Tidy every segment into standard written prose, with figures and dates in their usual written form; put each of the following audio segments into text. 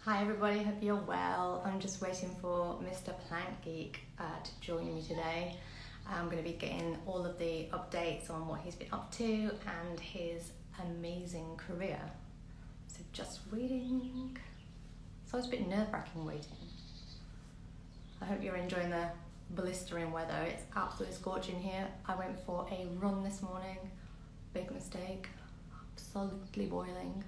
Hi everybody, hope you're well. I'm just waiting for Mr Plant Geek to join me today. I'm going to be getting all of the updates on what he's been up to and his amazing career. So just waiting. So it's a bit nerve-wracking waiting. I hope you're enjoying the blistering weather. It's absolutely scorching here. I went for a run this morning. Big mistake. Absolutely boiling.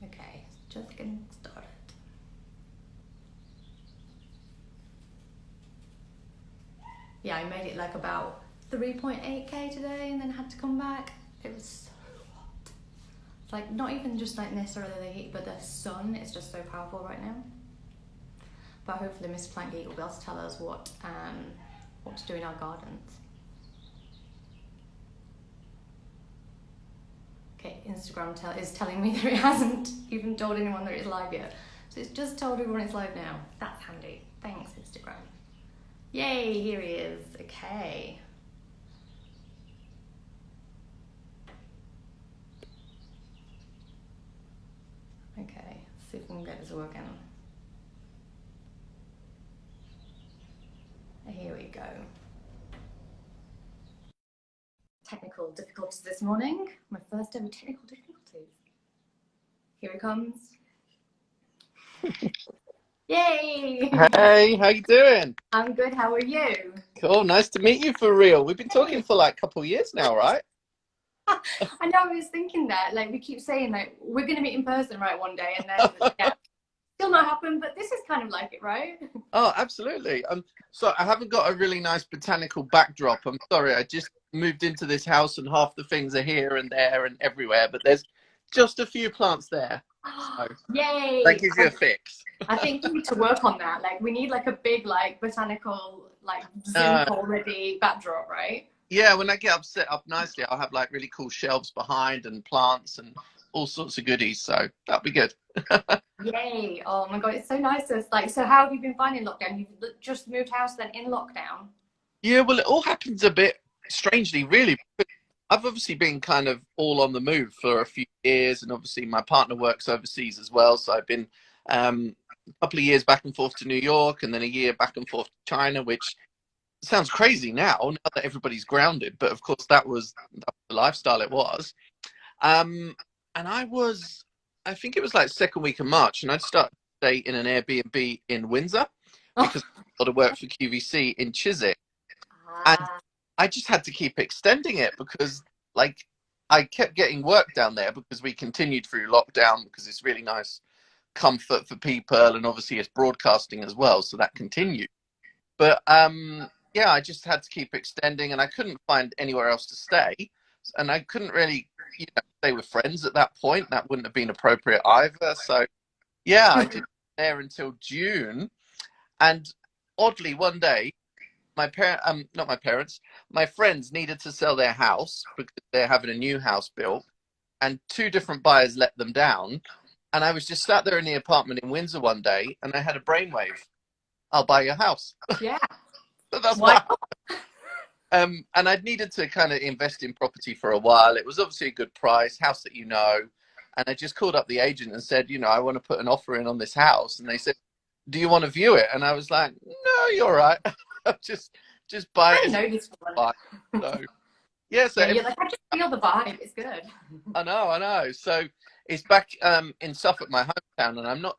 Okay, just getting started. Yeah, I made it like about 3.8k today and then had to come back. It was so hot. It's like not even just like necessarily the heat, but the sun is just so powerful right now. But hopefully Mr Plant Geek will be able to tell us what to do in our gardens. Okay, Instagram is telling me that it hasn't even told anyone that it's live yet. So it's just told everyone it's live now. That's handy. Thanks, Instagram. Yay, here he is. Okay. Okay, see if we can get this working. Here we go. Technical difficulties this morning. My first ever technical difficulties. Here it comes. Yay! Hey, how you doing? I'm good, how are you? Cool, nice to meet you for real. We've been talking for like a couple of years now, right? I know, I was thinking that, like we keep saying like we're gonna meet in person, right, one day, and then yeah, still not happen, but this is kind of like it, right? Oh, absolutely. So I haven't got a really nice botanical backdrop. I'm sorry, I just moved into this house and half the things are here and there and everywhere, but there's just a few plants there. So that Yay! gives you a fix. I think we need to work on that. Like we need like a big like botanical like Zoom Uh, call ready backdrop, right? yeah, when I get up set up nicely, I'll have like really cool shelves behind and plants and all sorts of goodies. So that'll be good. Yay! Oh my god, it's so nice. It's like, so how have you been finding lockdown? You've just moved house then in lockdown? Yeah, well, it all happens a bit strangely, really. I've obviously been kind of all on the move for a few years, and obviously my partner works overseas as well. So I've been a couple of years back and forth to New York, and then a year back and forth to China, which sounds crazy now that everybody's grounded. But of course, that was the lifestyle it was. And I think it was like second week of March, and I'd started to stay in an Airbnb in Windsor because I got to work for QVC in Chiswick. And Ah, I just had to keep extending it because, like, I kept getting work down there because we continued through lockdown because it's really nice comfort for people, and obviously it's broadcasting as well, so that continued. But yeah, I just had to keep extending, and I couldn't find anywhere else to stay, and I couldn't really, stay with friends at that point. That wouldn't have been appropriate either. So yeah, I did there until June, and oddly, one day not my parents, my friends needed to sell their house because they're having a new house built, and two different buyers let them down. And I was just sat there in the apartment in Windsor one day, and I had a brainwave. I'll buy your house. yeah. So that's Why what. And I'd needed to kind of invest in property for a while. It was obviously a good price, house that you know. And I just called up the agent and said, I want to put an offer in on this house. And they said, do you want to view it? And I was like, no, you're right. just buy I it. know this Buy. So yeah, so Yeah, you're like, I just feel the vibe. It's good. I know. So it's back in Suffolk, my hometown, and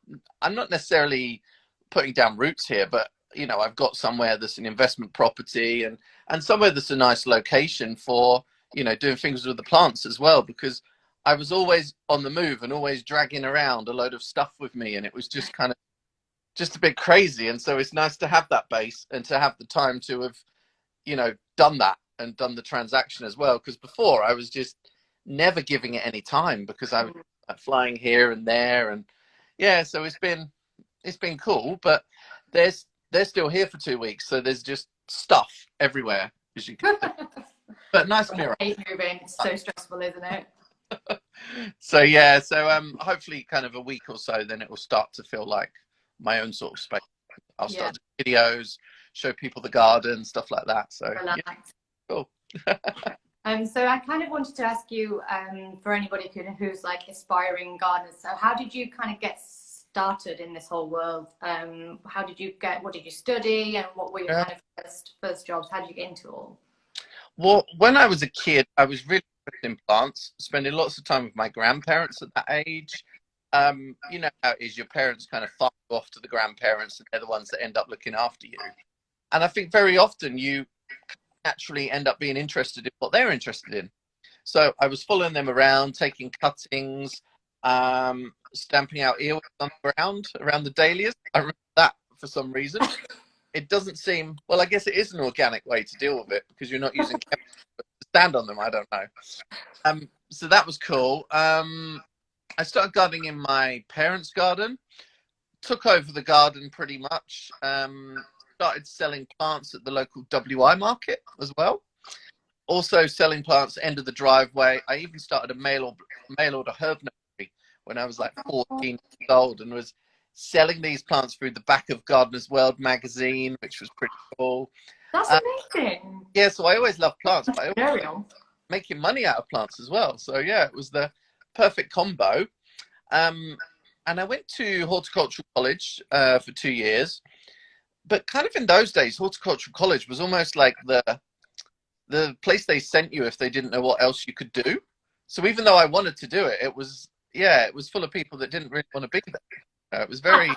I'm not necessarily putting down roots here, but I've got somewhere that's an investment property, and somewhere that's a nice location for doing things with the plants as well, because I was always on the move and always dragging around a load of stuff with me, and it was just kind of just a bit crazy. And so it's nice to have that base and to have the time to have done that and done the transaction as well, because before I was just never giving it any time because I was flying here and there. And yeah, so it's been cool, but they're still here for 2 weeks, so there's just stuff everywhere, as you can see. But nice mirror. I hate moving. It's so stressful, isn't it? So yeah, so hopefully kind of a week or so, then it will start to feel like my own sort of space. I'll Yeah. start doing videos, show people the garden, stuff like that. So yeah, Relax. cool. So I kind of wanted to ask you, for anybody who's like aspiring gardeners, so how did you kind of get started in this whole world? What did you study, and what were your kind of first jobs? How did you get into it all? Well, when I was a kid, I was really interested in plants, spending lots of time with my grandparents at that age. You know how it is, your parents kind of fire you off to the grandparents, and they're the ones that end up looking after you. And I think very often you naturally end up being interested in what they're interested in. So I was following them around, taking cuttings, stamping out earwigs on the ground around the dahlias. I remember that for some reason. It doesn't seem, well, I guess it is an organic way to deal with it because you're not using chemicals to stand on them. I don't know. So that was cool. I started gardening in my parents' garden, took over the garden pretty much, started selling plants at the local WI market as well. Also selling plants end of the driveway. I even started a mail order herb nursery when I was like 14 years old, and was selling these plants through the back of Gardener's World magazine, which was pretty cool. That's amazing. Yeah, so I always loved plants, but I Very always making money out of plants as well. So yeah, it was the perfect combo. And I went to horticultural college for 2 years, but kind of in those days, horticultural college was almost like the place they sent you if they didn't know what else you could do. So even though I wanted to do it, it was full of people that didn't really want to be there. It was very,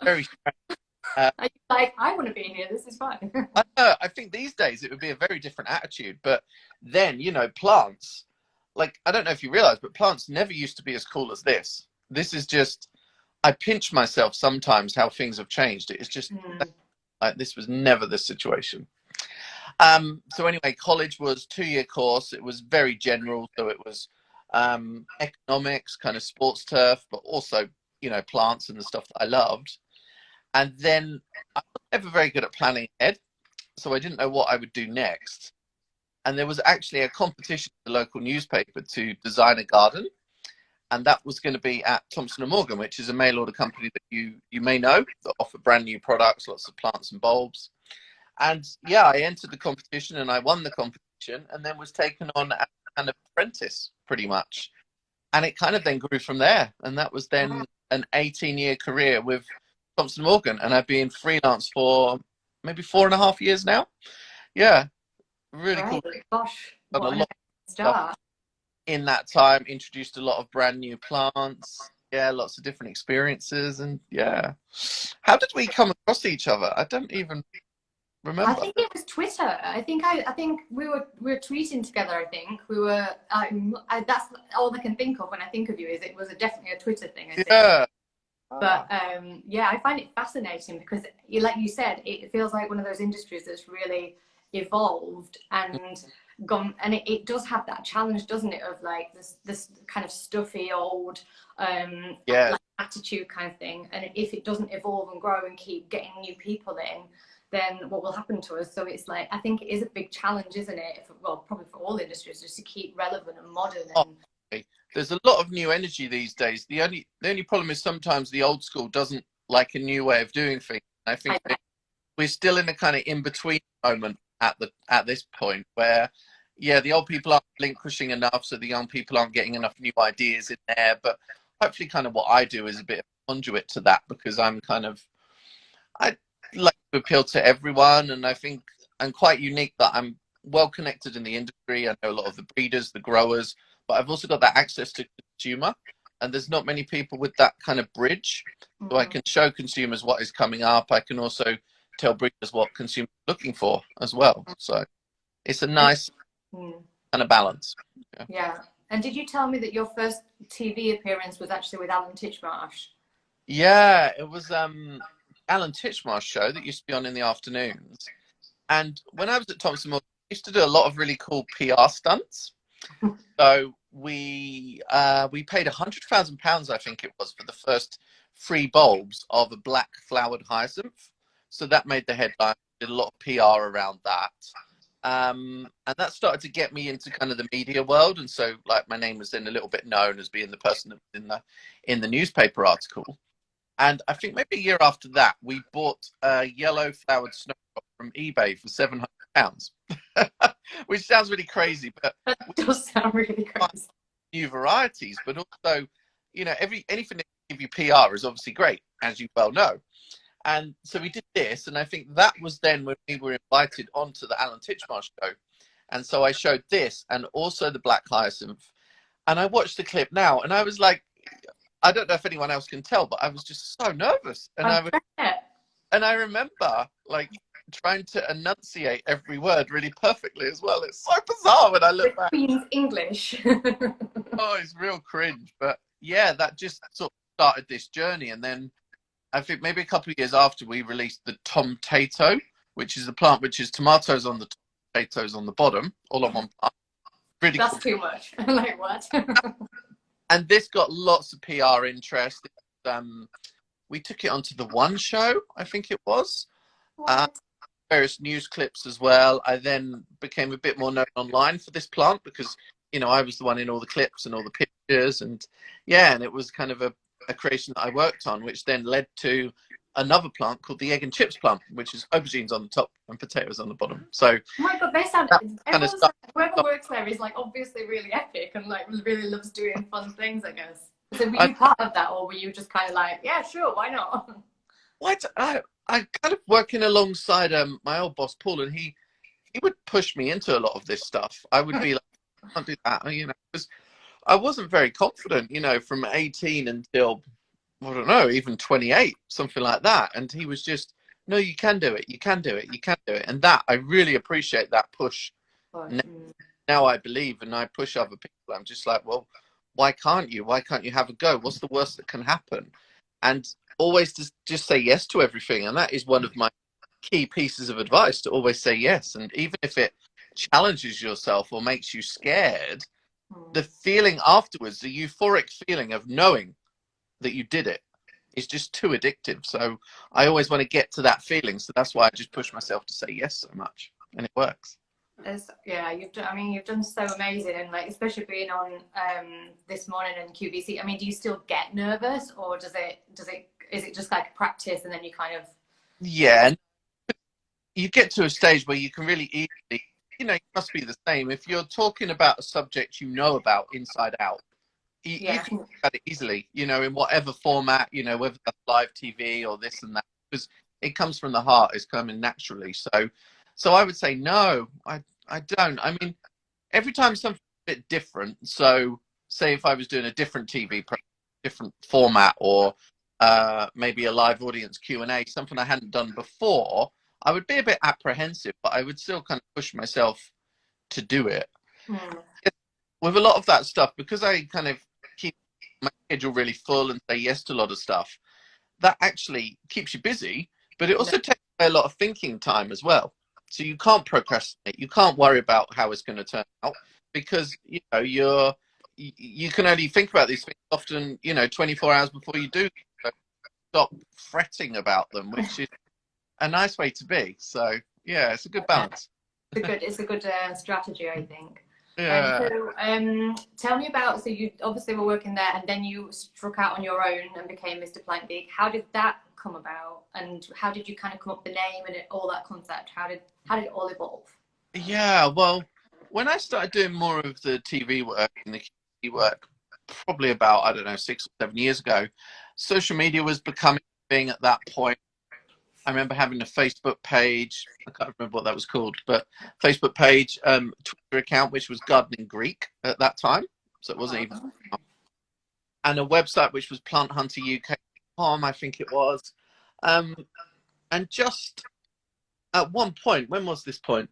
very strange. Like, I want to be here. This is fine. I think these days it would be a very different attitude. But then, you know, plants, like, I don't know if you realize, but plants never used to be as cool as this. This is just, I pinch myself sometimes how things have changed. It's just like, this was never the situation. So anyway, college was 2-year course. It was very general. So it was economics, kind of sports turf, but also, you know, plants and the stuff that I loved. And then I was never very good at planning ahead, so I didn't know what I would do next. And there was actually a competition in the local newspaper to design a garden, and that was going to be at Thompson & Morgan, which is a mail order company that you may know, that offer brand new products, lots of plants and bulbs. And yeah, I entered the competition and I won the competition, and then was taken on as an apprentice pretty much. And it kind of then grew from there. And that was then an 18-year career with Thompson & Morgan. And I've been freelance for maybe 4.5 years now. Yeah, really cool. Gosh, what a lot start. In that time, introduced a lot of brand new plants. Yeah, lots of different experiences. And yeah. How did we come across each other? I don't even remember. I think it was Twitter. I think we were tweeting together. I think we were. That's all I can think of when I think of you. Is it was definitely a Twitter thing. I think. Yeah. But yeah, I find it fascinating because, like you said, it feels like one of those industries that's really evolved and gone, and it does have that challenge, doesn't it, of like this kind of stuffy old like attitude kind of thing. And if it doesn't evolve and grow and keep getting new people in, then what will happen to us? So it's like, I think it is a big challenge, isn't it? Well, probably for all industries, just to keep relevant and modern. And there's a lot of new energy these days. The only problem is sometimes the old school doesn't like a new way of doing things. I think we're still in a kind of in-between moment at this point where, yeah, the old people aren't relinquishing enough, so the young people aren't getting enough new ideas in there. But hopefully kind of what I do is a bit of a conduit to that, because I like to appeal to everyone, and I think I'm quite unique that I'm well connected in the industry. I know a lot of the breeders, the growers, but I've also got that access to consumer, and there's not many people with that kind of bridge. So I can show consumers what is coming up. I can also tell breeders what consumers are looking for as well. So it's a nice kind of balance. Yeah. And did you tell me that your first TV appearance was actually with Alan Titchmarsh? Yeah, it was Alan Titchmarsh show that used to be on in the afternoons. And when I was at Thompson Morgan, I used to do a lot of really cool PR stunts. So we paid £100,000, I think it was, for the first 3 bulbs of a black flowered hyacinth. So that made the headline. Did a lot of PR around that. And that started to get me into kind of the media world. And so, like, my name was then a little bit known as being the person that was in the newspaper article. And I think maybe a year after that, we bought a yellow flowered snowdrop from eBay for £700. which sounds really crazy, but That does sound really crazy. new varieties, but also, you know, anything that can give you PR is obviously great, as you well know. And so we did this, and I think that was then when we were invited onto the Alan Titchmarsh show. And so I showed this and also the Black Hyacinth. And I watched the clip now, and I was like, I don't know if anyone else can tell, but I was just so nervous. And I remember like trying to enunciate every word really perfectly as well. It's so bizarre when I look back. Queen's English. Oh, it's real cringe. But yeah, that just sort of started this journey. And then I think maybe a couple of years after, we released the Tomtato, which is a plant which is tomatoes on the top, potatoes on the bottom, all on one plant. Really That's cool. too much. Like what? And this got lots of PR interest. We took it onto the One Show, I think it was. Various news clips as well. I then became a bit more known online for this plant because, you know, I was the one in all the clips and all the pictures, and yeah, and it was kind of a creation that I worked on, which then led to another plant called the egg and chips plant, which is aubergines on the top and potatoes on the bottom. So oh my god, they sound kind of stuff. Whoever works there is like obviously really epic and like really loves doing fun things, I guess. So were you part of that, or were you just kind of like, yeah, sure, why not? What I kind of working alongside my old boss Paul, and he would push me into a lot of this stuff. I would be like, I can't do that, you know, because I wasn't very confident, you know, from 18 until, I don't know, even 28, something like that. And he was just, no, you can do it, you can do it, you can do it. And that, I really appreciate that push. Now I believe, and I push other people. I'm just like, well, why can't you? Why can't you have a go? What's the worst that can happen? And always just say yes to everything. And that is one of my key pieces of advice, to always say yes. And even if it challenges yourself or makes you scared, the feeling afterwards, the euphoric feeling of knowing that you did it, is just too addictive. So I always want to get to that feeling. So that's why I just push myself to say yes so much, and it works. Yeah, you've done so amazing, and like especially being on This Morning and QVC. I mean, do you still get nervous, or is it just like practice and then you kind of? Yeah, you get to a stage where you can really easily, you know, it must be the same. If you're talking about a subject you know about inside out, you can talk about it easily, you know, in whatever format, you know, whether that's live TV or this and that, because it comes from the heart, it's coming naturally. So I would say no, I don't. I mean, every time something's a bit different, so say if I was doing a different TV program, different format, or maybe a live audience Q&A, something I hadn't done before, I would be a bit apprehensive, but I would still kind of push myself to do it. With a lot of that stuff, because I kind of keep my schedule really full and say yes to a lot of stuff, that actually keeps you busy, but it also takes away a lot of thinking time as well. So you can't procrastinate. You can't worry about how it's going to turn out, because, you know, you can only think about these things often, you know, 24 hours before you do. So stop fretting about them, which is a nice way to be. So yeah, it's a good balance. It's a good strategy, I think. Yeah. So tell me about, so you obviously were working there and then you struck out on your own and became Mr Plant Geek. How did that come about, and how did you kind of come up with the name and all that concept? How did it all evolve? Yeah, well, when I started doing more of the TV work and the TV work, probably about, I don't know, 6 or 7 years ago, social media was becoming a thing at that point. I remember having a Facebook page. I can't remember what that was called, but Facebook page, Twitter account, which was Gardening Greek at that time. So it wasn't even. And a website, which was planthunteruk.com, I think it was. And just at one point, when was this point?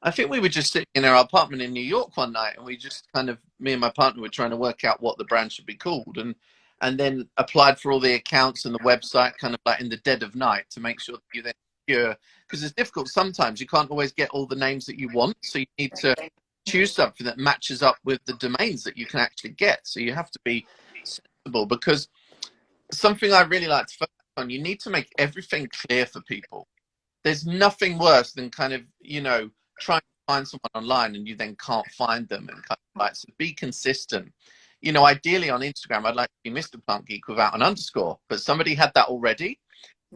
I think we were just sitting in our apartment in New York one night, and we just kind of, me and my partner were trying to work out what the brand should be called, and then applied for all the accounts and the website kind of like in the dead of night to make sure that you then secure, because it's difficult sometimes. You can't always get all the names that you want, so you need to choose something that matches up with the domains that you can actually get. So you have to be sensible, because something I really like to focus on, you need to make everything clear for people. There's nothing worse than kind of, you know, trying to find someone online and you then can't find them, and kind of like, so be consistent. You know, ideally on Instagram, I'd like to be Mr Plant Geek without an underscore, but somebody had that already.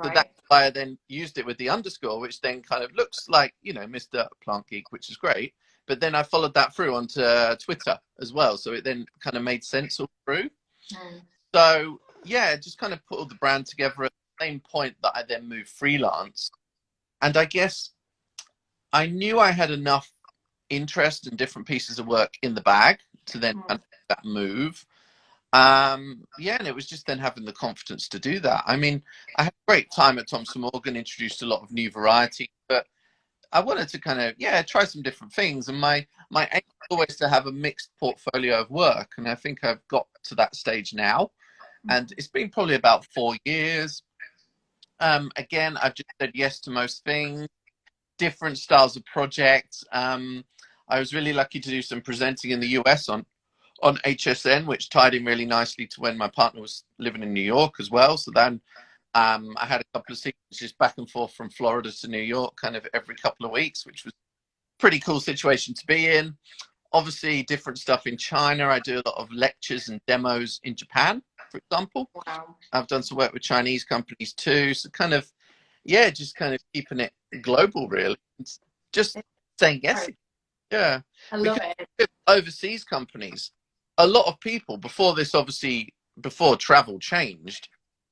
So that's why I then used it with the underscore, which then kind of looks like, you know, Mr Plant Geek, which is great. but then I followed that through onto Twitter as well. So it then kind of made sense all through. So yeah, just kind of put all the brand together at the same point that I then moved freelance. And I guess I knew I had enough interest in different pieces of work in the bag to then kind of make that move. Yeah, and it was just then having the confidence to do that. I mean, I had a great time at Thomson Morgan, introduced a lot of new variety, but I wanted to kind of, yeah, try some different things. And my aim was always to have a mixed portfolio of work. And I think I've got to that stage now. And it's been probably about 4 years. Again, I've just said yes to most things, different styles of projects. I was really lucky to do some presenting in the US on HSN, which tied in really nicely to when my partner was living in New York as well. So then I had a couple of seasons just back and forth from Florida to New York kind of every couple of weeks, which was a pretty cool situation to be in. Obviously, different stuff in China. I do a lot of lectures and demos in Japan, for example. Wow. I've done some work with Chinese companies too. So kind of, yeah, just kind of keeping it global, really. It's just saying yes. Yeah. I love it. Overseas companies, a lot of people before this, obviously, before travel changed,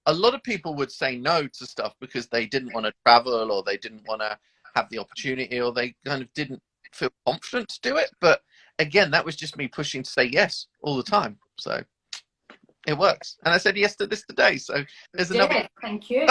a lot of people would say no to stuff because they didn't want to travel or they didn't want to have the opportunity or they kind of didn't feel confident to do it. But again, that was just me pushing to say yes all the time. So it works. And I said yes to this today. So there's another. Thank you.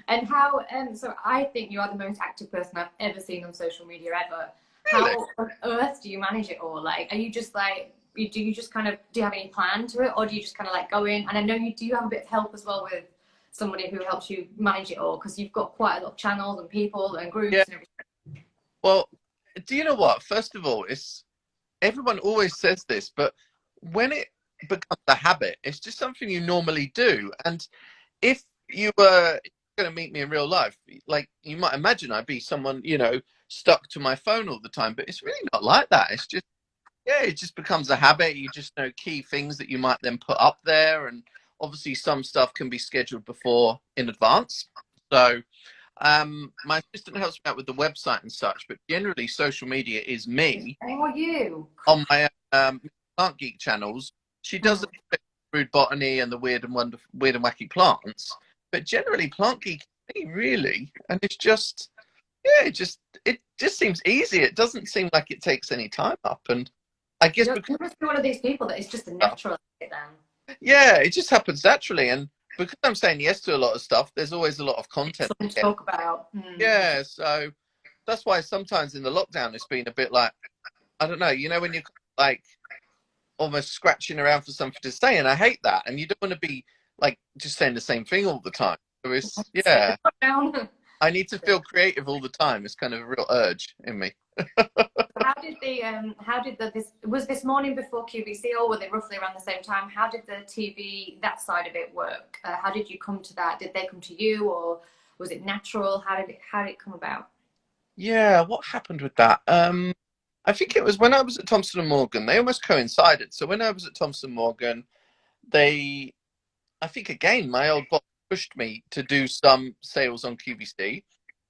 And how, so I think you are the most active person I've ever seen on social media ever. Really? How on earth do you manage it all? Like, are you just like, do you just kind of, do you have any plan to it? Or do you just kind of like go in? And I know you do have a bit of help as well with somebody who helps you manage it all, because you've got quite a lot of channels and people and groups and everything. Well, do you know what? First of all, everyone always says this, but when it becomes a habit, it's just something you normally do. And if you were going to meet me in real life, like you might imagine I'd be someone, stuck to my phone all the time, but it's really not like that. It's just, yeah, it just becomes a habit. You just know key things that you might then put up there. And obviously some stuff can be scheduled before in advance. So my assistant helps me out with the website and such, but generally social media is me. How are you? On my Plant Geek channels. She does the Rude Botany and the weird and wacky plants, but generally Plant Geek is me, really. And it's just, yeah, it just seems easy. It doesn't seem like it takes any time up. And I guess you must be one of these people that is just a natural at then. Yeah, it just happens naturally. And because I'm saying yes to a lot of stuff, there's always a lot of content something to talk about. Yeah, so that's why sometimes in the lockdown it's been a bit like, I don't know, when you're like almost scratching around for something to say, and I hate that. And you don't want to be like just saying the same thing all the time. So it's, yeah, I need to feel creative all the time. It's kind of a real urge in me. How did was this morning before QVC, or were they roughly around the same time? How did the TV, that side of it work? How did you come to that? Did they come to you, or was it natural? How did it come about? Yeah, what happened with that? I think it was when I was at Thomson and Morgan. They almost coincided. So when I was at Thomson Morgan, I think again, my old boss pushed me to do some sales on QVC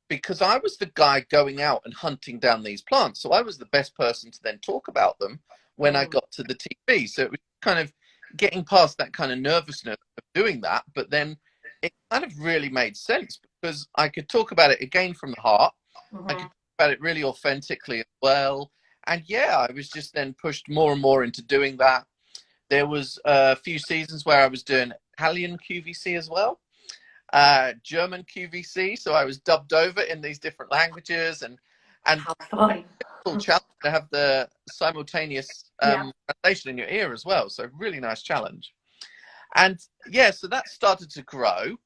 because I was the guy going out and hunting down these plants. So I was the best person to then talk about them when I got to the TV. So it was kind of getting past that kind of nervousness of doing that. But then it kind of really made sense because I could talk about it again from the heart. I could talk about it really authentically as well. And yeah, I was just then pushed more and more into doing that. There was a few seasons where I was doing Italian QVC as well. German QVC, so I was dubbed over in these different languages, and fun. Cool challenge to have the simultaneous translation in your ear as well. So really nice challenge. And yeah, so that started to grow.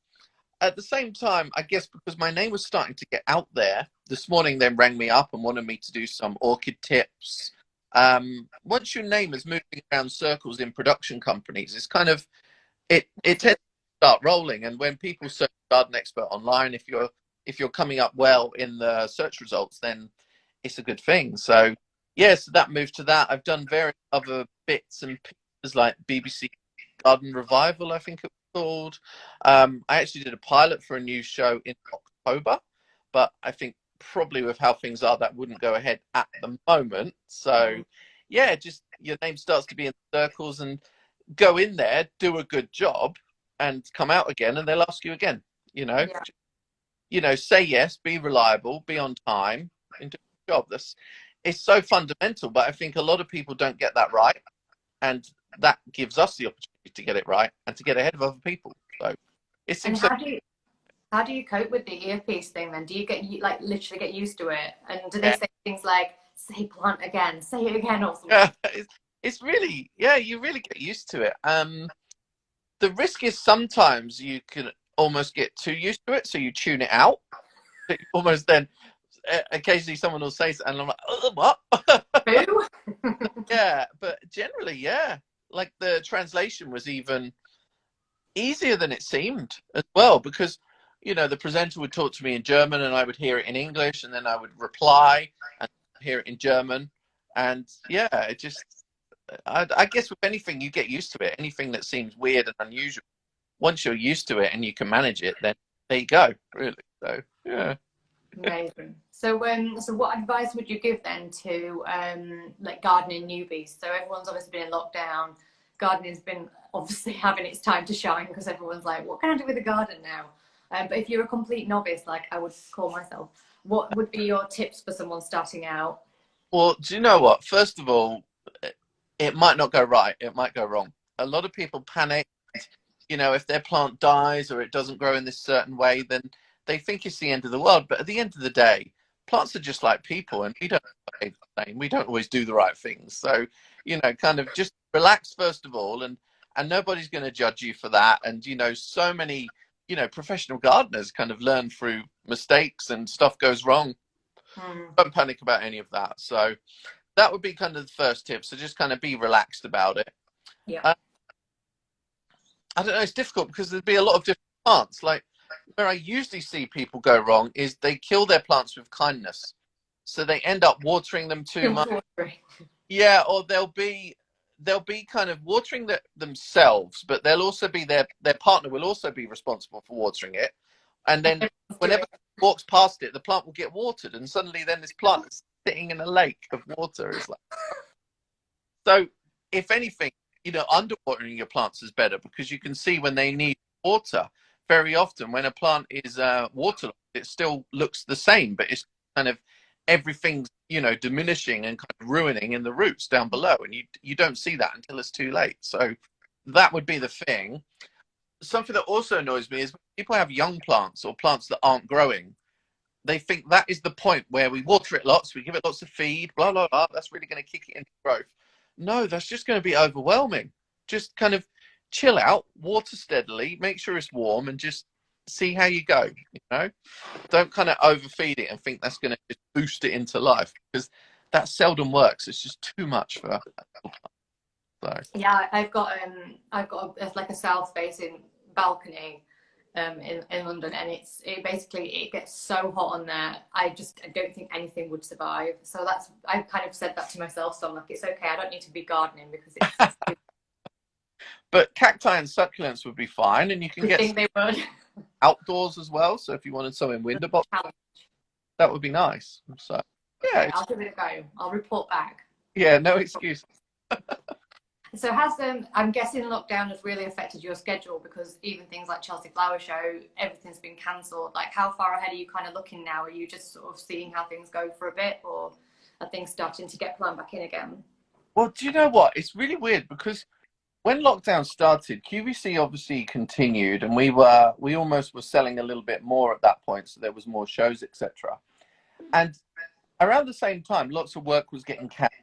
At the same time, I guess because my name was starting to get out there, This Morning then rang me up and wanted me to do some orchid tips. Once your name is moving around circles in production companies, it's kind of it tends to start rolling. And when people search garden expert online, if you're coming up well in the search results, then it's a good thing. So yeah, so that moved to that. I've done various other bits and pieces like BBC Garden Revival, I think it was called. I actually did a pilot for a new show in October, but I think probably with how things are, that wouldn't go ahead at the moment. So yeah, just your name starts to be in circles, and go in there, do a good job, and come out again, and they'll ask you again. Say yes, be reliable, be on time, and do the job. It's so fundamental, but I think a lot of people don't get that right, and that gives us the opportunity to get it right and to get ahead of other people. So it seems. And how do you cope with the earpiece thing then? Do you literally get used to it? And do they say things like, say plant again, say it again, or something? Yeah, it's really, you really get used to it. The risk is sometimes you can almost get too used to it, so you tune it out. Almost then, occasionally someone will say something, and I'm like, oh, what? Who? Yeah, but generally, yeah. Like the translation was even easier than it seemed as well, because the presenter would talk to me in German and I would hear it in English, and then I would reply and hear it in German. And yeah, it just, I guess with anything, you get used to it. Anything that seems weird and unusual, once you're used to it and you can manage it, then there you go, really. So yeah. Amazing. So what advice would you give then to gardening newbies? So everyone's obviously been in lockdown. Gardening's been obviously having its time to shine, because everyone's like, what can I do with a garden now? But if you're a complete novice, like I would call myself, what would be your tips for someone starting out? Well, do you know what? First of all, it might not go right. It might go wrong. A lot of people panic. If their plant dies or it doesn't grow in this certain way, then they think it's the end of the world. But at the end of the day, plants are just like people, and we don't behave the same. We don't always do the right things. So, kind of just relax first of all, and nobody's going to judge you for that. And, so many, professional gardeners kind of learn through mistakes, and stuff goes wrong. Don't panic about any of that. So that would be kind of the first tip. So just kind of be relaxed about it. Yeah. I don't know, it's difficult because there'd be a lot of different plants. Like, where I usually see people go wrong is they kill their plants with kindness. So they end up watering them too much. Yeah, or they'll be kind of watering themselves, but they'll also be their partner will also be responsible for watering it. And then whenever it walks past it, the plant will get watered, and suddenly then this plant is sitting in a lake of water. It's like, so if anything, underwatering your plants is better, because you can see when they need water. Very often when a plant is waterlogged, it still looks the same, but it's kind of everything's diminishing and kind of ruining in the roots down below, and you don't see that until it's too late. So that would be the thing. Something that also annoys me is when people have young plants or plants that aren't growing. They think that is the point where we water it lots, we give it lots of feed, blah blah blah, that's really going to kick it into growth. No, that's just going to be overwhelming. Just kind of chill out, water steadily, make sure it's warm, and just see how you go. Don't kind of overfeed it and think that's going to just boost it into life, because that seldom works. It's just too much for so. Yeah, I've got a south facing balcony in London, and it gets so hot on there. I don't think anything would survive. So I've kind of said that to myself. So I'm like, it's okay. I don't need to be gardening because it's. But cacti and succulents would be fine, and you can get they would. Outdoors as well. So if you wanted some in window box, that would be nice. So yeah, okay, I'll give it a go. I'll report back. Yeah, no excuse. So I'm guessing lockdown has really affected your schedule, because even things like Chelsea Flower Show, everything's been cancelled. Like, how far ahead are you kind of looking now? Are you just sort of seeing how things go for a bit, or are things starting to get planned back in again? Well, do you know what? It's really weird, because when lockdown started, QVC obviously continued, and we almost were selling a little bit more at that point, so there was more shows, etc. And around the same time, lots of work was getting cancelled.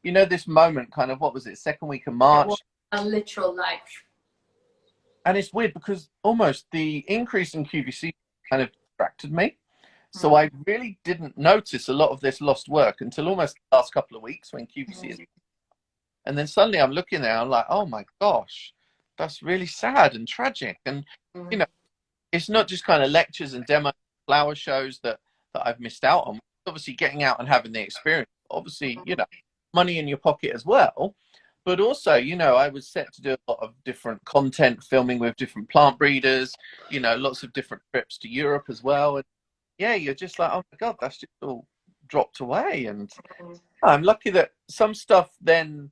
This moment, kind of, what was it, second week of March? A literal life. And it's weird, because almost the increase in QVC kind of distracted me. So I really didn't notice a lot of this lost work until almost the last couple of weeks when QVC is. And then suddenly I'm looking there, I'm like, oh my gosh, that's really sad and tragic. And, it's not just kind of lectures and demo flower shows that I've missed out on. Obviously getting out and having the experience, obviously, money in your pocket as well. But also, I was set to do a lot of different content, filming with different plant breeders, lots of different trips to Europe as well. And yeah, you're just like, oh my God, that's just all dropped away. And Mm. I'm lucky that some stuff then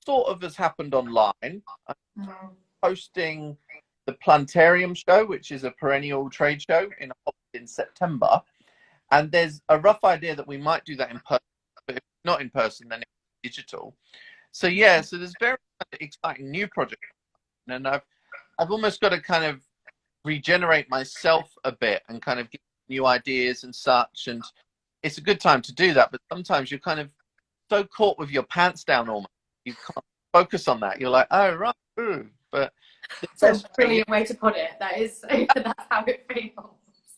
sort of has happened online. I'm Mm. hosting the Plantarium show, which is a perennial trade show in September. And there's a rough idea that we might do that in person, but if not in person, then it's digital. So yeah, so there's very exciting new projects, and I've almost got to kind of regenerate myself a bit and kind of get new ideas and such. And it's a good time to do that, but sometimes you're kind of so caught with your pants down almost, you can't focus on that. You're like, oh right, ooh. But the So best brilliant way to put it. That is, that's how it feels.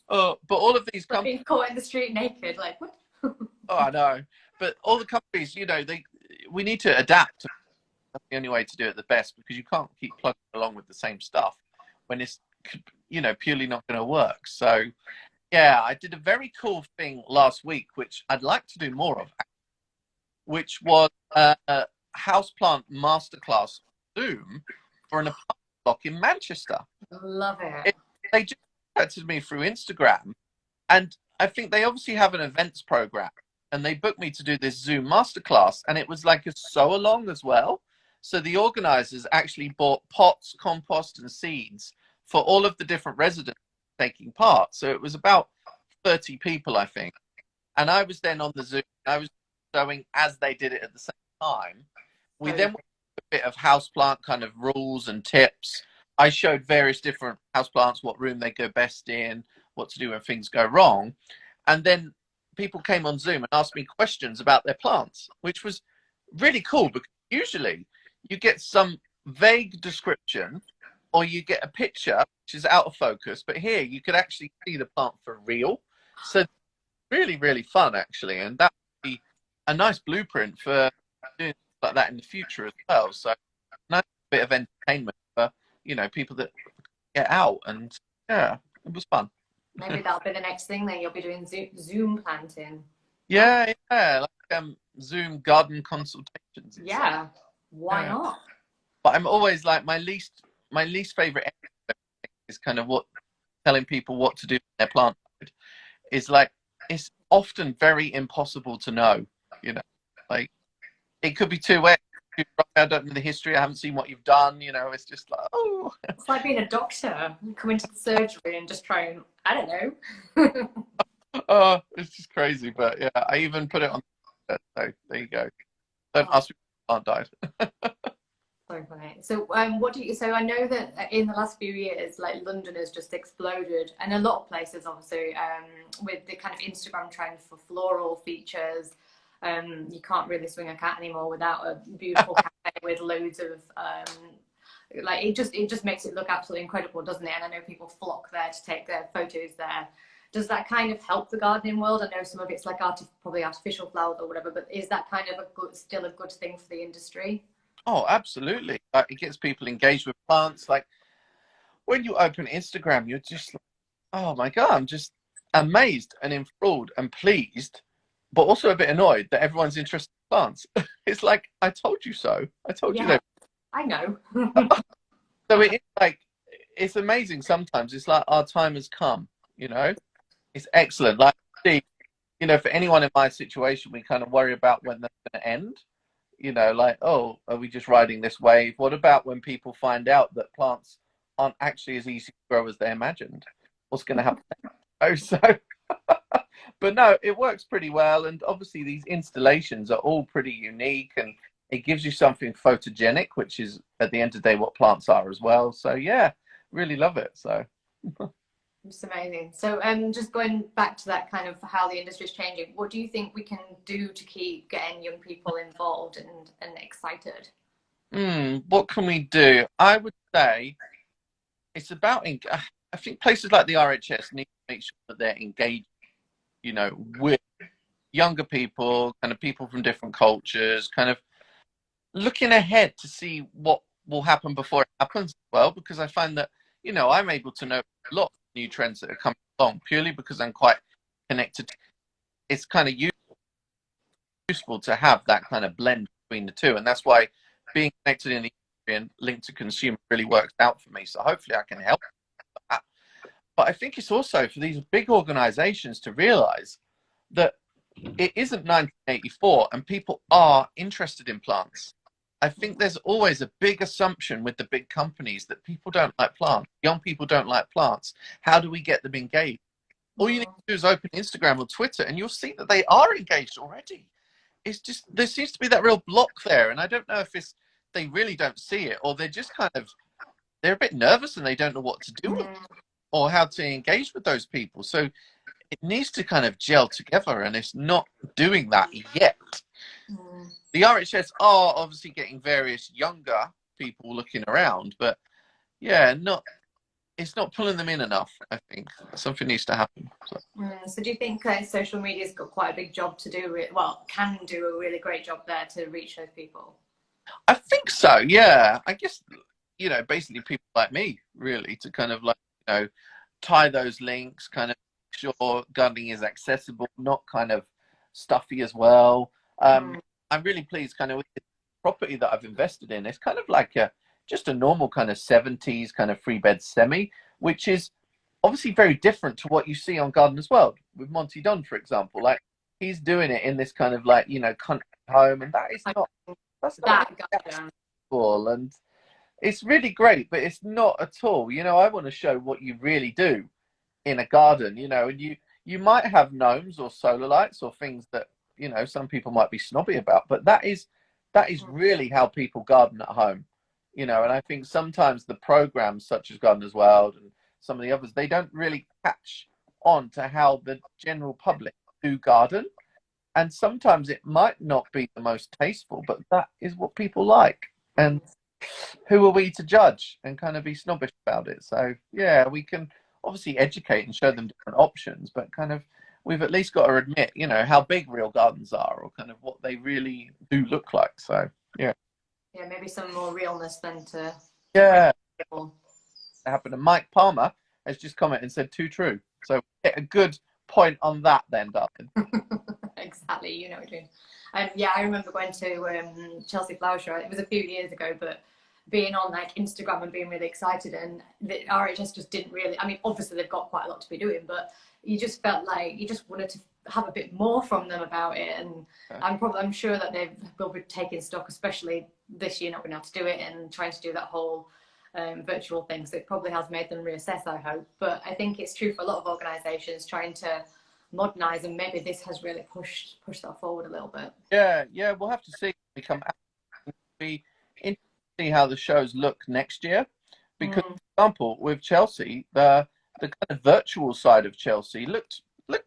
but all of these Like companies, being caught in the street naked, like what? oh I know, but all the companies, we need to adapt. That's the only way to do it the best, because you can't keep plugging along with the same stuff when it's purely not going to work. So yeah, I did a very cool thing last week, which I'd like to do more of, which was a houseplant masterclass on Zoom for an apartment block in Manchester. Love it. They just contacted me through Instagram, and I think they obviously have an events program, and they booked me to do this Zoom masterclass, and it was like a sew along as well. So the organizers actually bought pots, compost, and seeds for all of the different residents taking part. So it was about 30 people, I think. And I was then on the Zoom. I was showing as they did it at the same time. We then went a bit of houseplant kind of rules and tips. I showed various different houseplants, what room they go best in, what to do when things go wrong. And then people came on Zoom and asked me questions about their plants, which was really cool, because usually you get some vague description or you get a picture which is out of focus, but here you could actually see the plant for real. So really, really fun actually, and that would be a nice blueprint for doing like that in the future as well. So nice bit of entertainment for people that get out, and yeah, it was fun. Maybe that'll be the next thing. Then you'll be doing Zoom planting. Yeah, like Zoom garden consultations. Yeah, why not? But I'm always like, my least favorite is kind of telling people what to do in their plant is like, it's often very impossible to know, like it could be too wet, too dry, I don't know the history, I haven't seen what you've done, it's just like, oh. It's like being a doctor. You come into the surgery and just try and, I don't know. Oh, it's just crazy. But yeah, I even put it on, so there you go. Don't ask me if the plant died. So funny. So so I know that in the last few years, like London has just exploded, and a lot of places obviously, with the kind of Instagram trend for floral features. You can't really swing a cat anymore without a beautiful cafe with loads of like it just makes it look absolutely incredible, doesn't it? And I know people flock there to take their photos there. Does that kind of help the gardening world? I know some of it's like probably artificial flowers or whatever, but is that kind of still a good thing for the industry? Oh, absolutely. Like, it gets people engaged with plants. Like when you open Instagram, you're just like, oh my God, I'm just amazed and enthralled and pleased, but also a bit annoyed that everyone's interested in plants. It's like, I told you so. I told you that. I know. So it's amazing sometimes. It's like our time has come, It's excellent. Like, for anyone in my situation, we kind of worry about when that's going to end. Like, oh, are we just riding this wave? What about when people find out that plants aren't actually as easy to grow as they imagined? What's going to happen? Oh, so, but no, it works pretty well. And obviously these installations are all pretty unique, and it gives you something photogenic, which is at the end of the day what plants are as well. So yeah, really love it. So it's amazing. So just going back to that kind of how the industry is changing, what do you think we can do to keep getting young people involved and excited? What can we do? I would say it's about, I think places like the RHS need to make sure that they're engaged, with younger people, kind of people from different cultures, kind of looking ahead to see what will happen before it happens as well, because I find that, I'm able to know a lot of new trends that are coming along purely because I'm quite connected. It's kind of useful to have that kind of blend between the two, and that's why being connected in the industry and linked to consumer really works out for me. So hopefully I can help that. But I think it's also for these big organizations to realize that it isn't 1984 and people are interested in plants. I think there's always a big assumption with the big companies that people don't like plants. Young people don't like plants. How do we get them engaged? All you need to do is open Instagram or Twitter and you'll see that they are engaged already. It's just, there seems to be that real block there. And I don't know if it's, they really don't see it, or they're just kind of, they're a bit nervous and they don't know what to do or how to engage with those people. So it needs to kind of gel together, and it's not doing that yet. The RHS are obviously getting various younger people looking around, but yeah, it's not pulling them in enough. I think something needs to happen. So do you think social media's got quite a big job to do? Well, can do a really great job there to reach those people? I think so. Yeah, I guess, you know, basically people like me, really, to kind of like, you know, tie those links, kind of make sure gardening is accessible, not kind of stuffy as well. I'm really pleased kind of with the property that I've invested in. It's kind of like just a normal kind of 70s kind of 3-bed semi, which is obviously very different to what you see on Gardener's World with Monty Don, for example. Like, he's doing it in this kind of like, you know, country home, and that is not, that's not cool. And it's really great, but it's not at all. You know, I want to show what you really do in a garden, you know, and you might have gnomes or solar lights or things that, you know, some people might be snobby about, but that is really how people garden at home, you know. And I think sometimes the programs such as Gardener's World and some of the others, they don't really catch on to how the general public do garden. And sometimes it might not be the most tasteful, but that is what people like. And who are we to judge and kind of be snobbish about it? So yeah, we can obviously educate and show them different options, but kind of we've at least got to admit, you know, how big real gardens are, or kind of what they really do look like. So yeah, maybe some more realness than to happen. And Mike Palmer has just commented and said too true. So get a good point on that then, darling. Exactly, you know what you're doing. Yeah, I remember going to Chelsea Flower Show. It was a few years ago, but being on like Instagram and being really excited, and the RHS just didn't really, I mean, obviously they've got quite a lot to be doing, but you just felt like you just wanted to have a bit more from them about it. And I'm sure that they will be taking stock, especially this year, not being able to do it and trying to do that whole virtual thing. So it probably has made them reassess, I hope. But I think it's true for a lot of organisations trying to modernise, and maybe this has really pushed that forward a little bit. Yeah, we'll have to see. Become be interesting to see how the shows look next year, because for example with Chelsea, the kind of virtual side of Chelsea looked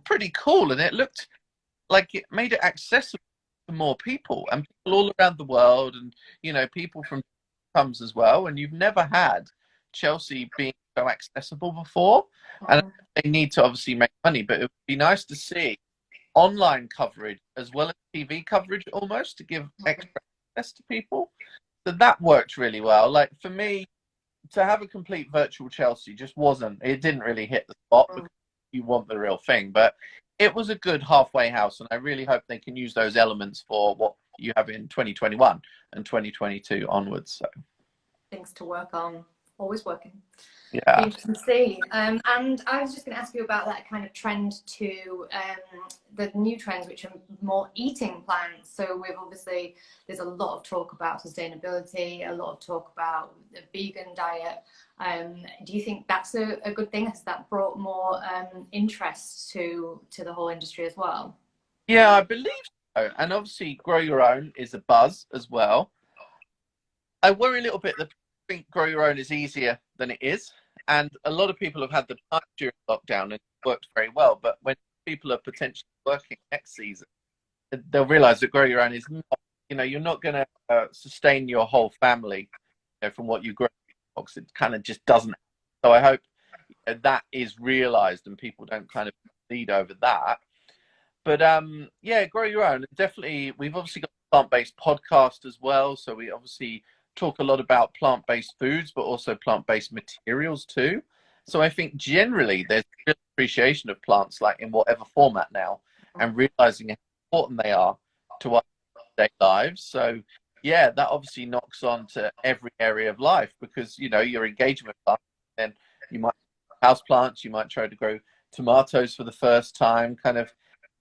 pretty cool, and it looked like it made it accessible to more people, and people all around the world, and you know, people from comes as well. And you've never had Chelsea being so accessible before, and they need to obviously make money, but it would be nice to see online coverage as well as TV coverage, almost, to give extra access to people. So that worked really well. Like for me, to have a complete virtual Chelsea just it didn't really hit the spot, because you want the real thing. But it was a good halfway house, and I really hope they can use those elements for what you have in 2021 and 2022 onwards. So things to work on, always working. Yeah. Interesting to see. And I was just going to ask you about that kind of trend to the new trends, which are more eating plants. So there's a lot of talk about sustainability, a lot of talk about the vegan diet. Do you think that's a good thing? Has that brought more interest to the whole industry as well? Yeah, I believe so. And obviously Grow Your Own is a buzz as well. I worry a little bit that I think Grow Your Own is easier than it is. And a lot of people have had the time during lockdown and it worked very well. But when people are potentially working next season, they'll realize that Grow Your Own is not, you know, you're not going to sustain your whole family, you know, from what you grow. It kind of just doesn't. So I hope that is realized and people don't kind of lead over that. But yeah, Grow Your Own. Definitely, we've obviously got a plant-based podcast as well. So we obviously talk a lot about plant-based foods, but also plant-based materials too. So I think generally there's a real appreciation of plants, like in whatever format now, and realizing how important they are to our day lives. So yeah, that obviously knocks on to every area of life, because you know, you're engaging with plants, then you might house plants. You might try to grow tomatoes for the first time. Kind of,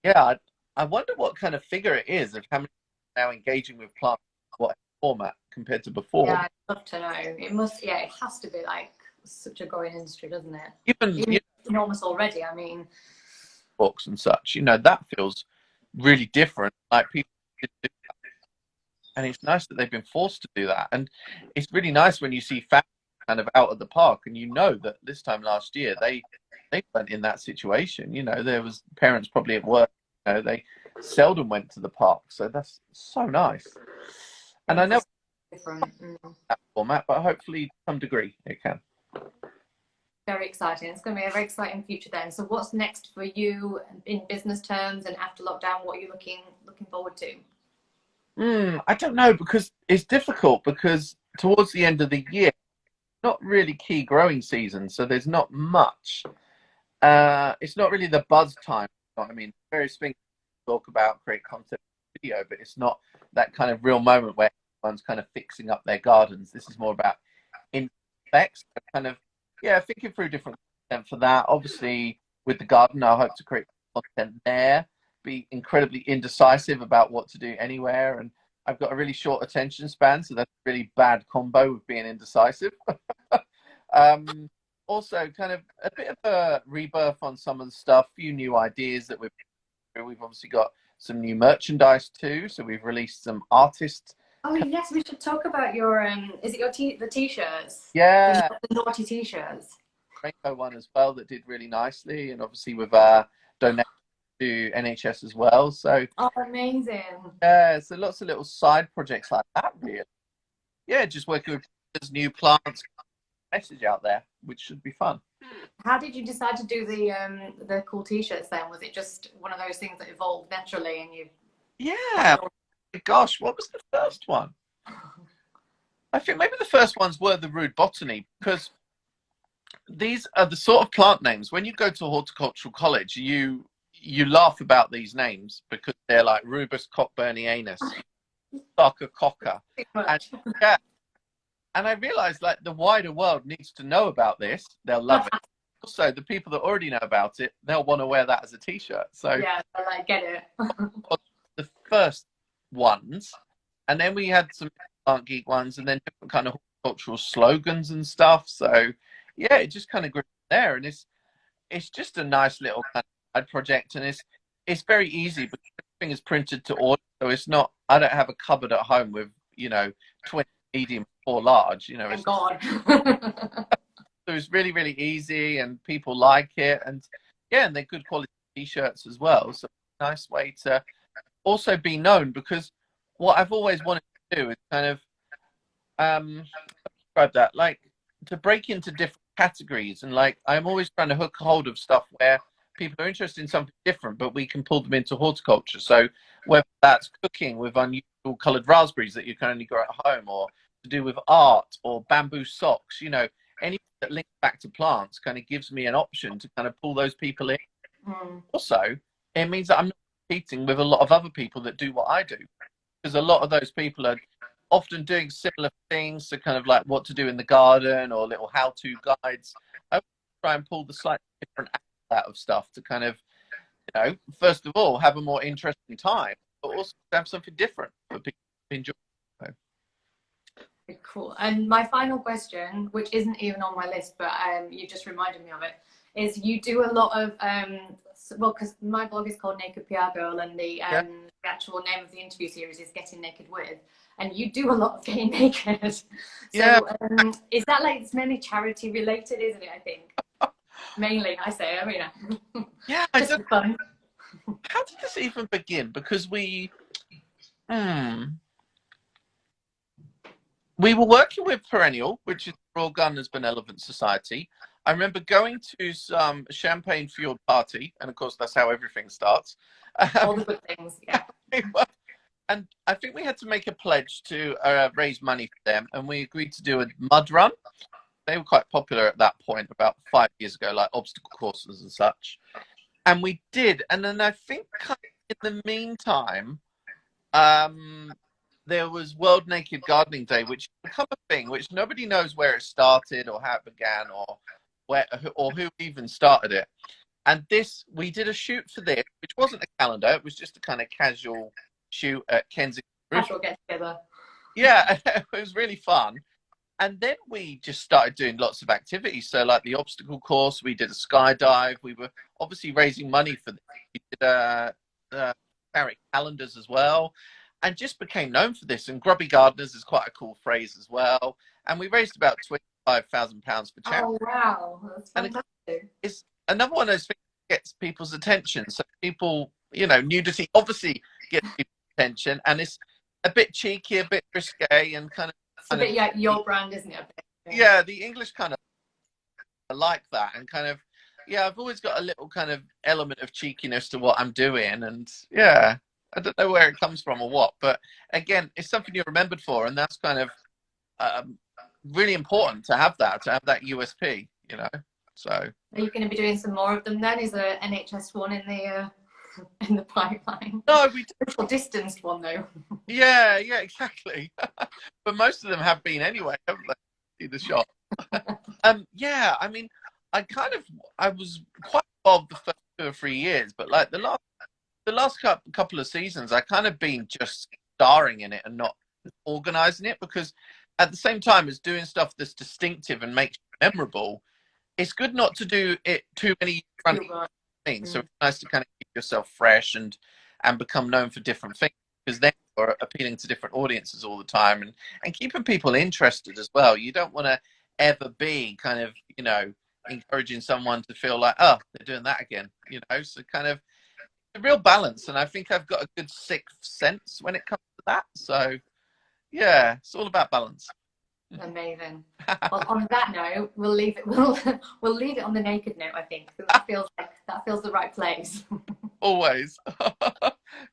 yeah. I wonder what kind of figure it is of how many people are now engaging with plants, what format compared to before. Yeah, I'd love to know. It must, yeah, it has to be like such a growing industry, doesn't it? Even it's enormous already. I mean, books and such, that feels really different. Like people did do that. And it's nice that they've been forced to do that. And it's really nice when you see families kind of out at the park, and that this time last year they weren't in that situation. There was parents probably at work. They seldom went to the park, so that's so nice. And I know different that format, but hopefully to some degree it can. Very exciting. It's going to be a very exciting future then. So what's next for you in business terms, and after lockdown, what are you looking forward to? I don't know, because it's difficult, because towards the end of the year, not really key growing season, so there's not much. It's not really the buzz time. You know what I mean? Various things talk about, create content video, but it's not that kind of real moment where everyone's kind of fixing up their gardens. This is more about effects, kind of, thinking through different content for that. Obviously, with the garden, I hope to create content there, be incredibly indecisive about what to do anywhere, and I've got a really short attention span, so that's a really bad combo with being indecisive. Also, kind of a bit of a rebirth on some of the stuff, few new ideas that we've obviously got some new merchandise too, so we've released some artists. Oh yes, we should talk about your is it your the t-shirts? Yeah, the naughty t-shirts. Rainbow one as well that did really nicely, and obviously with donation to NHS as well. So amazing. Yeah, so lots of little side projects like that, really. Yeah, just working with new plants, message out there, which should be fun. How did you decide to do the cool t-shirts then? Was it just one of those things that evolved naturally and you? Yeah, gosh, what was the first one? I think maybe the first ones were the Rude Botany, because these are the sort of plant names. When you go to a horticultural college, you laugh about these names because they're like Rubus, cockburnianus, cocker, and I realized, like, the wider world needs to know about this. They'll love it. Also, the people that already know about it, they'll want to wear that as a t-shirt. So yeah, I get it. the first ones, and then we had some Plant Geek ones, and then different kind of horticultural slogans and stuff. So yeah, it just kind of grew there, and it's just a nice little kind of side project, and it's very easy because everything is printed to order. So it's not, I don't have a cupboard at home with 20 medium or large. Thank God. So it's really, really easy, and people like it, and and they're good quality t-shirts as well. So it's a nice way to also be known, because what I've always wanted to do is kind of describe that, like, to break into different categories, and like I'm always trying to hook hold of stuff where people are interested in something different, but we can pull them into horticulture. So whether that's cooking with unusual coloured raspberries that you can only grow at home, or to do with art, or bamboo socks, anything that links back to plants kind of gives me an option to kind of pull those people in. Also, it means that I'm not competing with a lot of other people that do what I do, because a lot of those people are often doing similar things, to kind of like what to do in the garden, or little how-to guides. I try and pull the slightly different out of stuff to kind of, first of all, have a more interesting time, but also have something different for people to enjoy. Cool. And my final question, which isn't even on my list, but you just reminded me of it, is you do a lot of well, because my blog is called Naked PR Girl, and the actual name of the interview series is Getting Naked With, and you do a lot of getting naked. So is that, like, it's mainly charity related, isn't it? I think mainly. I mean, yeah, just for fun. How did this even begin? Because we were working with Perennial, which is the Royal Gardeners Benevolent Society. I remember going to some champagne-fueled party, and of course that's how everything starts. All the good things, yeah. And I think we had to make a pledge to raise money for them, and we agreed to do a mud run. They were quite popular at that point, about 5 years ago, like obstacle courses and such. And we did, and then I think in the meantime, there was World Naked Gardening Day, which became a thing, which nobody knows where it started or how it began or or who even started it. And we did a shoot for this, which wasn't a calendar. It was just a kind of casual shoot at Kensington. Casual get together. Yeah, it was really fun. And then we just started doing lots of activities. So like the obstacle course, we did a skydive. We were obviously raising money for this. We did charity calendars as well, and just became known for this. And Grubby Gardeners is quite a cool phrase as well. And we raised about £25,000 for charity. Oh, wow. That's fantastic. And it's another one of those things that gets people's attention. So people, nudity obviously gets people's attention, and it's a bit cheeky, a bit risque, and kind of. It's a bit, yeah, your brand, isn't it? Yeah, the English kind of like that, and kind of, yeah, I've always got a little kind of element of cheekiness to what I'm doing, and yeah, I don't know where it comes from or what, but again, it's something you're remembered for, and that's kind of really important to have that USP, So. Are you going to be doing some more of them then? Is there an NHS one in the pipeline? No, we social distanced one though. Yeah, exactly. But most of them have been anyway, haven't they? See the shot. Yeah, I mean, I was quite involved the first 2 or 3 years, but like the last couple of seasons, I kind of been just starring in it and not organising it, because at the same time as doing stuff that's distinctive and makes you memorable, it's good not to do it too many things. So it's nice to kind of keep yourself fresh and become known for different things, because then you're appealing to different audiences all the time, and keeping people interested as well. You don't want to ever be kind of, encouraging someone to feel like, oh, they're doing that again, so kind of a real balance. And I think I've got a good sixth sense when it comes to that. So yeah, it's all about balance. Amazing. Well, on that note, we'll leave it. We'll leave it on the naked note. I think that feels the right place. Always.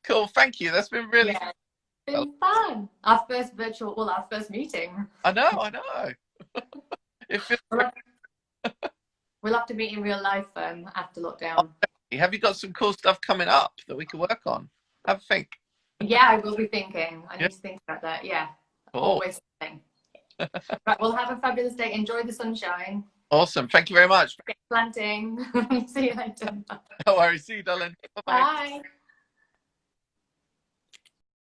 Cool. Thank you. That's been really been fun. Our first meeting. I know. It feels. We'll have to meet in real life after lockdown. Have you got some cool stuff coming up that we can work on? Have a think. Yeah, I will be thinking. I need to think about that. Yeah. Cool. Always thinking. Right, we'll have a fabulous day. Enjoy the sunshine. Awesome. Thank you very much. Get planting. See you later. No worries. See you, darling. Bye-bye. Bye.